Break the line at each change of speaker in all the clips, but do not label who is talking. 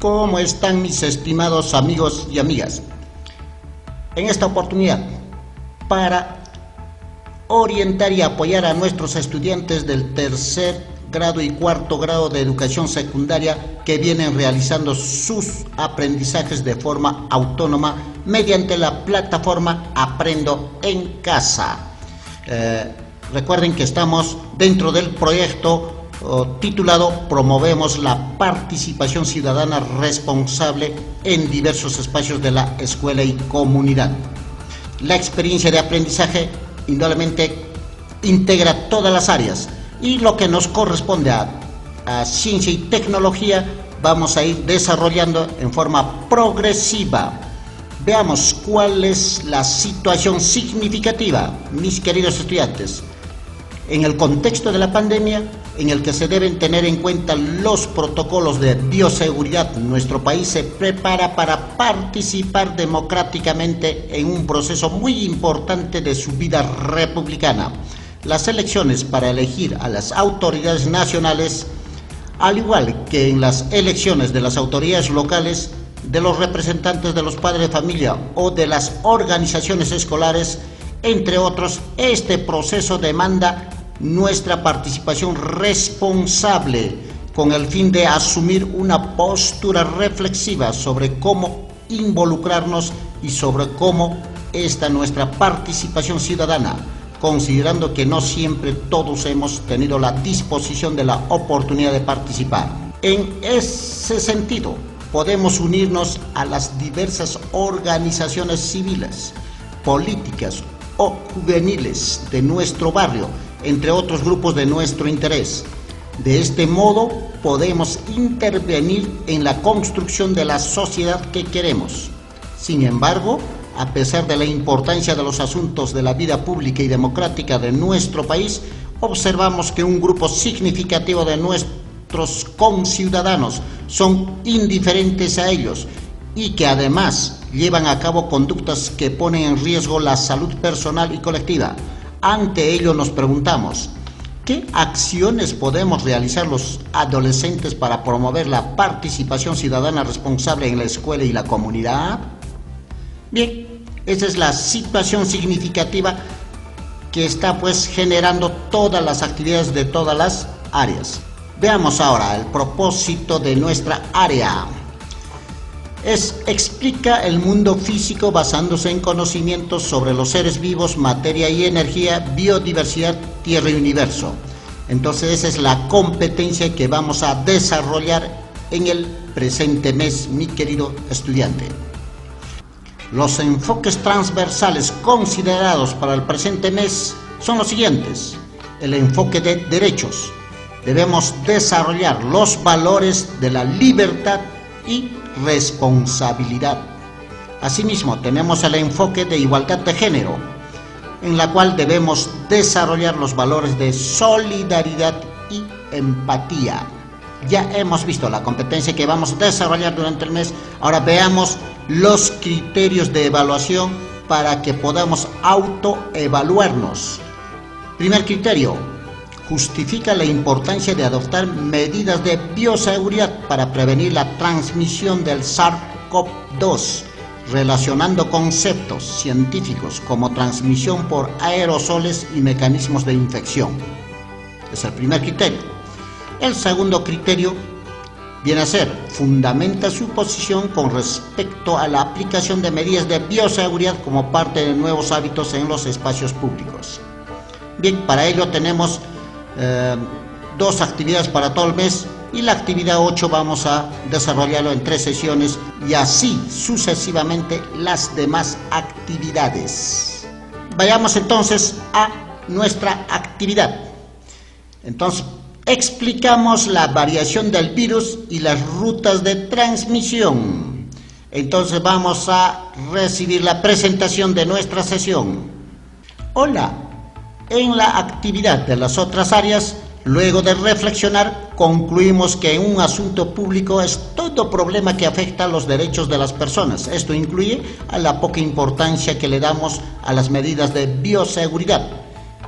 ¿Cómo están mis estimados amigos y amigas? En esta oportunidad, para orientar y apoyar a nuestros estudiantes del tercer grado y cuarto grado de educación secundaria que vienen realizando sus aprendizajes de forma autónoma mediante la plataforma Aprendo en Casa. Recuerden que estamos dentro del proyecto titulado Promovemos la participación ciudadana responsable en diversos espacios de la escuela y comunidad. La experiencia de aprendizaje indudablemente integra todas las áreas y lo que nos corresponde a ciencia y tecnología vamos a ir desarrollando en forma progresiva. Veamos cuál es la situación significativa, mis queridos estudiantes, en el contexto de la pandemia, en el que se deben tener en cuenta los protocolos de bioseguridad. Nuestro país se prepara para participar democráticamente en un proceso muy importante de su vida republicana. Las elecciones para elegir a las autoridades nacionales, al igual que en las elecciones de las autoridades locales, de los representantes de los padres de familia o de las organizaciones escolares, entre otros, este proceso demanda nuestra participación responsable con el fin de asumir una postura reflexiva sobre cómo involucrarnos y sobre cómo está nuestra participación ciudadana, considerando que no siempre todos hemos tenido la disposición de la oportunidad de participar. En ese sentido, podemos unirnos a las diversas organizaciones civiles, políticas o juveniles de nuestro barrio, entre otros grupos de nuestro interés. De este modo, podemos intervenir en la construcción de la sociedad que queremos. Sin embargo, a pesar de la importancia de los asuntos de la vida pública y democrática de nuestro país, observamos que un grupo significativo de nuestros conciudadanos son indiferentes a ellos y que además llevan a cabo conductas que ponen en riesgo la salud personal y colectiva. Ante ello nos preguntamos, ¿qué acciones podemos realizar los adolescentes para promover la participación ciudadana responsable en la escuela y la comunidad? Bien, esa es la situación significativa que está generando todas las actividades de todas las áreas. Veamos ahora el propósito de nuestra área. Explica el mundo físico basándose en conocimientos sobre los seres vivos, materia y energía, biodiversidad, tierra y universo. Entonces esa es la competencia que vamos a desarrollar en el presente mes, mi querido estudiante. Los enfoques transversales considerados para el presente mes son los siguientes. El enfoque de derechos. Debemos desarrollar los valores de la libertad y responsabilidad. Asimismo, tenemos el enfoque de igualdad de género, en la cual debemos desarrollar los valores de solidaridad y empatía. Ya hemos visto la competencia que vamos a desarrollar durante el mes. Ahora veamos los criterios de evaluación para que podamos autoevaluarnos. Primer criterio: justifica la importancia de adoptar medidas de bioseguridad para prevenir la transmisión del SARS-CoV-2, relacionando conceptos científicos como transmisión por aerosoles y mecanismos de infección. Es el primer criterio. El segundo criterio viene a ser, fundamenta su posición con respecto a la aplicación de medidas de bioseguridad como parte de nuevos hábitos en los espacios públicos. Bien, para ello tenemos dos actividades para todo el mes y la actividad 8 vamos a desarrollarlo en 3 sesiones y así sucesivamente las demás actividades. Vayamos entonces a nuestra actividad. Entonces, explicamos la variación del virus y las rutas de transmisión. Entonces vamos a recibir la presentación de nuestra sesión. Hola. En la actividad de las otras áreas, luego de reflexionar, concluimos que un asunto público es todo problema que afecta a los derechos de las personas. Esto incluye a la poca importancia que le damos a las medidas de bioseguridad.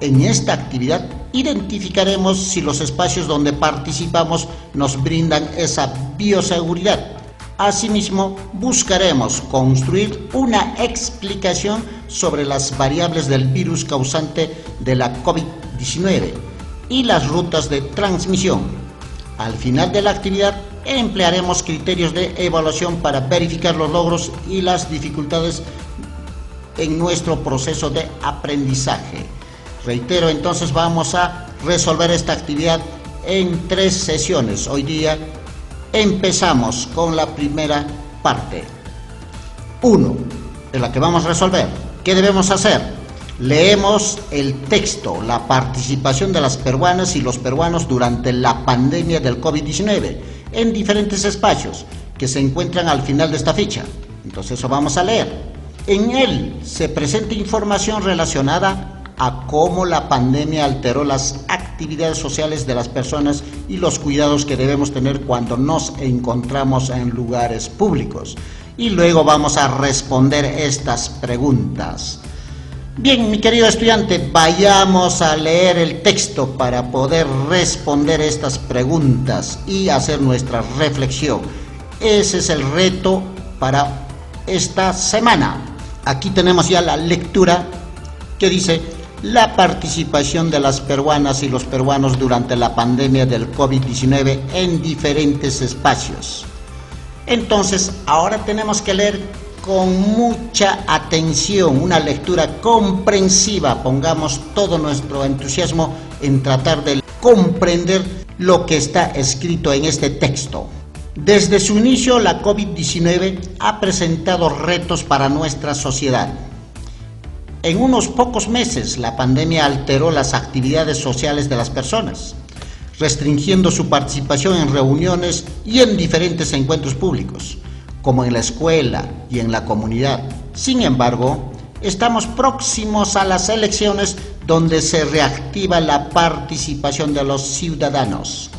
En esta actividad identificaremos si los espacios donde participamos nos brindan esa bioseguridad. Asimismo, buscaremos construir una explicación sobre las variables del virus causante de la COVID-19 y las rutas de transmisión. Al final de la actividad, emplearemos criterios de evaluación para verificar los logros y las dificultades en nuestro proceso de aprendizaje. Reitero, entonces vamos a resolver esta actividad en 3 sesiones. Hoy día empezamos con la primera parte. 1, en la que vamos a resolver. ¿Qué debemos hacer? Leemos el texto, la participación de las peruanas y los peruanos durante la pandemia del COVID-19 en diferentes espacios que se encuentran al final de esta ficha. Entonces eso vamos a leer. En él se presenta información relacionada a cómo la pandemia alteró las actividades sociales de las personas y los cuidados que debemos tener cuando nos encontramos en lugares públicos. Y luego vamos a responder estas preguntas. Bien, mi querido estudiante, vayamos a leer el texto para poder responder estas preguntas y hacer nuestra reflexión. Ese es el reto para esta semana. Aquí tenemos ya la lectura que dice: la participación de las peruanas y los peruanos durante la pandemia del COVID-19 en diferentes espacios. Entonces, ahora tenemos que leer con mucha atención, una lectura comprensiva. Pongamos todo nuestro entusiasmo en tratar de comprender lo que está escrito en este texto. Desde su inicio, la COVID-19 ha presentado retos para nuestra sociedad. En unos pocos meses, la pandemia alteró las actividades sociales de las personas, restringiendo su participación en reuniones y en diferentes encuentros públicos, como en la escuela y en la comunidad. Sin embargo, estamos próximos a las elecciones donde se reactiva la participación de los ciudadanos.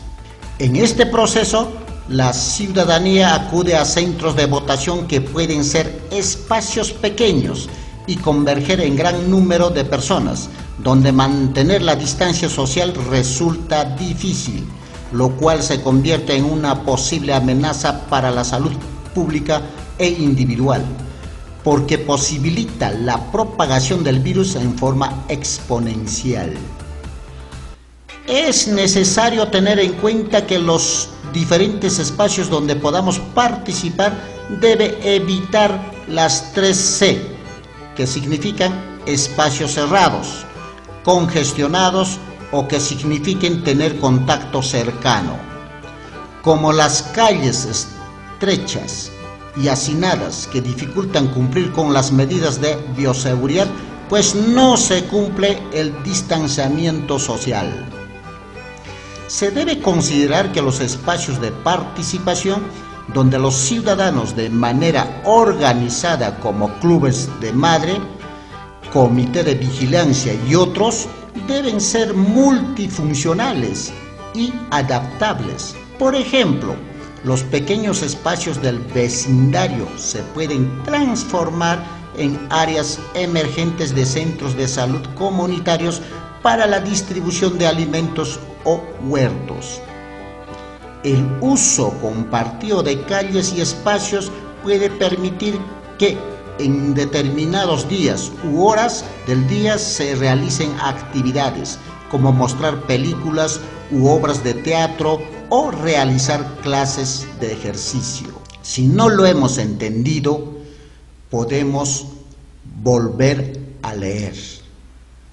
En este proceso, la ciudadanía acude a centros de votación que pueden ser espacios pequeños y converger en gran número de personas, donde mantener la distancia social resulta difícil, lo cual se convierte en una posible amenaza para la salud pública e individual, porque posibilita la propagación del virus en forma exponencial. Es necesario tener en cuenta que los diferentes espacios donde podamos participar debe evitar las 3C, que significan espacios cerrados, congestionados o que signifiquen tener contacto cercano, como las calles estrechas y hacinadas que dificultan cumplir con las medidas de bioseguridad, pues no se cumple el distanciamiento social. Se debe considerar que los espacios de participación donde los ciudadanos de manera organizada como clubes de madre, comité de vigilancia y otros deben ser multifuncionales y adaptables. Por ejemplo, los pequeños espacios del vecindario se pueden transformar en áreas emergentes de centros de salud comunitarios para la distribución de alimentos o huertos. El uso compartido de calles y espacios puede permitir que en determinados días u horas del día se realicen actividades como mostrar películas u obras de teatro o realizar clases de ejercicio. Si no lo hemos entendido, podemos volver a leer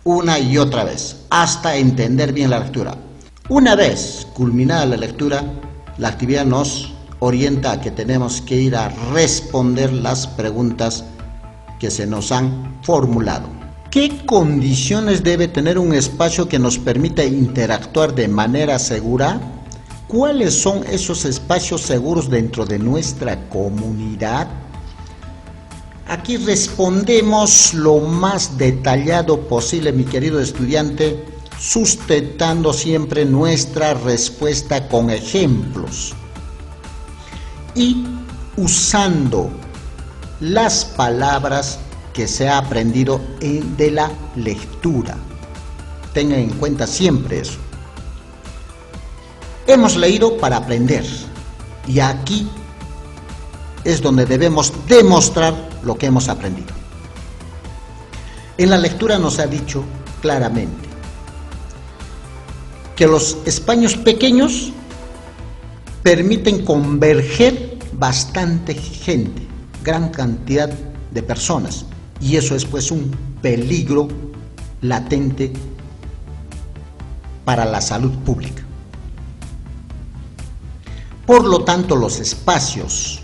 una y otra vez hasta entender bien la lectura. Una vez culminada la lectura, la actividad nos orienta a que tenemos que ir a responder las preguntas que se nos han formulado. ¿Qué condiciones debe tener un espacio que nos permita interactuar de manera segura? ¿Cuáles son esos espacios seguros dentro de nuestra comunidad? Aquí respondemos lo más detallado posible, mi querido estudiante, sustentando siempre nuestra respuesta con ejemplos y usando las palabras que se ha aprendido de la lectura. Tengan en cuenta siempre eso. Hemos leído para aprender y aquí es donde debemos demostrar lo que hemos aprendido. En la lectura nos ha dicho claramente que los espacios pequeños permiten converger bastante gente, gran cantidad de personas, y eso es pues un peligro latente para la salud pública. Por lo tanto, los espacios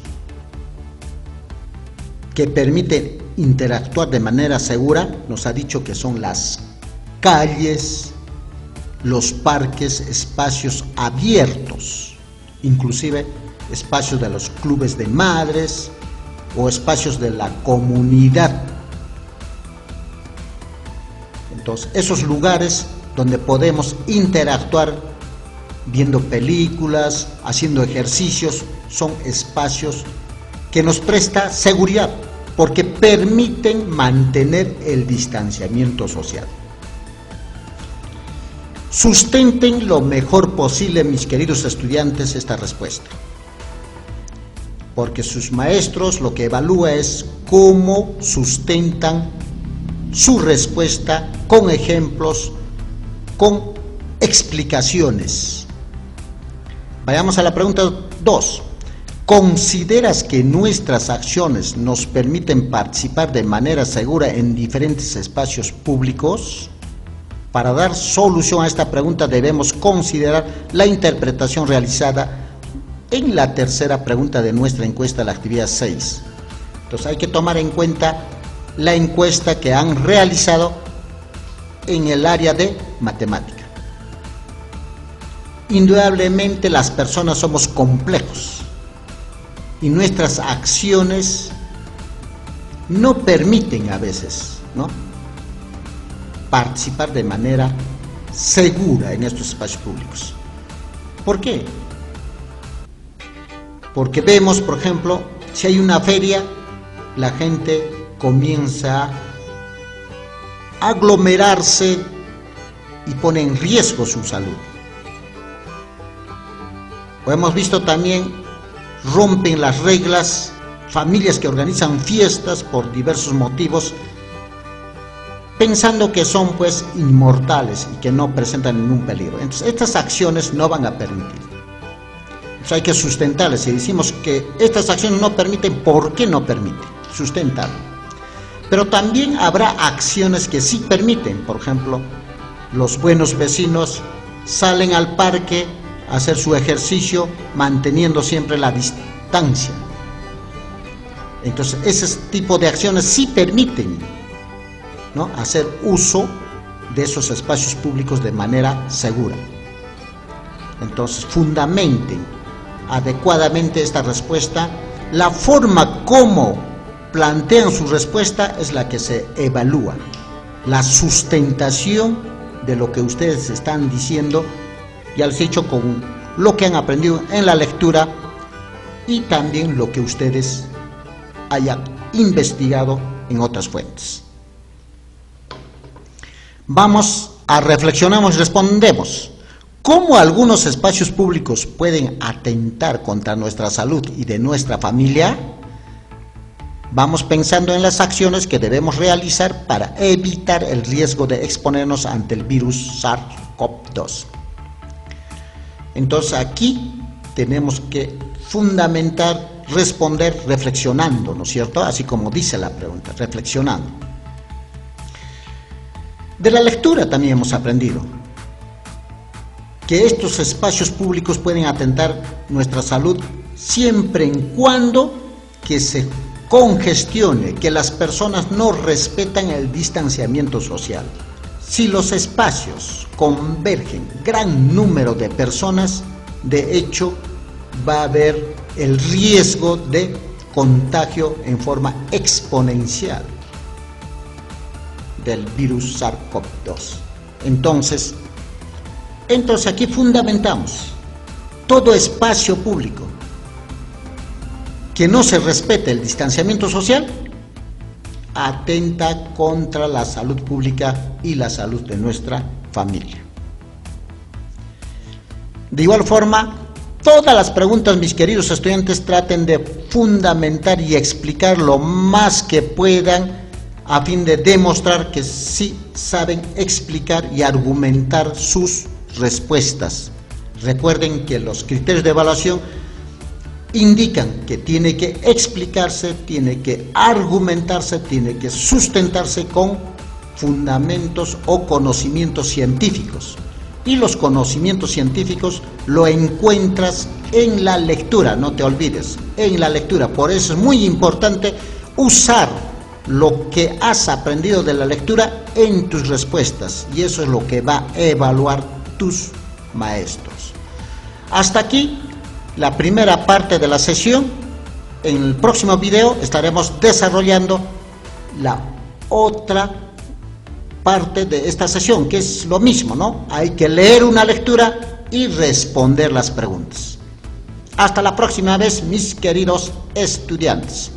que permiten interactuar de manera segura, nos ha dicho que son las calles, los parques, espacios abiertos, inclusive espacios de los clubes de madres o espacios de la comunidad. Entonces, esos lugares donde podemos interactuar viendo películas, haciendo ejercicios, son espacios que nos presta seguridad porque permiten mantener el distanciamiento social. Sustenten lo mejor posible, mis queridos estudiantes, esta respuesta, porque sus maestros lo que evalúan es cómo sustentan su respuesta con ejemplos, con explicaciones. Vayamos a la pregunta 2. ¿Consideras que nuestras acciones nos permiten participar de manera segura en diferentes espacios públicos? Para dar solución a esta pregunta debemos considerar la interpretación realizada en la tercera pregunta de nuestra encuesta, la actividad 6. Entonces hay que tomar en cuenta la encuesta que han realizado en el área de matemática. Indudablemente las personas somos complejos y nuestras acciones no permiten a veces, ¿no?, participar de manera segura en estos espacios públicos. ¿Por qué? Porque vemos, por ejemplo, si hay una feria, la gente comienza a aglomerarse y pone en riesgo su salud. O hemos visto también, rompen las reglas, familias que organizan fiestas por diversos motivos, pensando que son pues inmortales y que no presentan ningún peligro. Entonces estas acciones no van a permitir. Entonces hay que sustentarlas. Si decimos que estas acciones no permiten, ¿por qué no permiten? Sustentarlo. Pero también habrá acciones que sí permiten. Por ejemplo, los buenos vecinos salen al parque a hacer su ejercicio manteniendo siempre la distancia. Entonces ese tipo de acciones sí permiten, ¿no?, hacer uso de esos espacios públicos de manera segura. Entonces fundamenten adecuadamente esta respuesta. La forma como plantean su respuesta es la que se evalúa. La sustentación de lo que ustedes están diciendo, ya les he dicho, con lo que han aprendido en la lectura y también lo que ustedes hayan investigado en otras fuentes. Vamos a reflexionamos y respondemos. ¿Cómo algunos espacios públicos pueden atentar contra nuestra salud y de nuestra familia? Vamos pensando en las acciones que debemos realizar para evitar el riesgo de exponernos ante el virus SARS-CoV-2. Entonces aquí tenemos que fundamentar, responder reflexionando, ¿no es cierto? Así como dice la pregunta, reflexionando. De la lectura también hemos aprendido que estos espacios públicos pueden atentar nuestra salud siempre en cuando que se congestione, que las personas no respetan el distanciamiento social. Si los espacios convergen gran número de personas, de hecho va a haber el riesgo de contagio en forma exponencial del virus SARS-CoV-2. Entonces aquí fundamentamos: todo espacio público que no se respete el distanciamiento social atenta contra la salud pública y la salud de nuestra familia. De igual forma, Todas las preguntas, mis queridos estudiantes, traten de fundamentar y explicar lo más que puedan a fin de demostrar que sí saben explicar y argumentar sus respuestas. Recuerden que los criterios de evaluación indican que tiene que explicarse, tiene que argumentarse, tiene que sustentarse con fundamentos o conocimientos científicos. Y los conocimientos científicos lo encuentras en la lectura, no te olvides, en la lectura. Por eso es muy importante usar lo que has aprendido de la lectura en tus respuestas, y eso es lo que va a evaluar tus maestros. Hasta aquí la primera parte de la sesión. En el próximo video estaremos desarrollando la otra parte de esta sesión, que es lo mismo, ¿no? Hay que leer una lectura y responder las preguntas. Hasta la próxima vez, mis queridos estudiantes.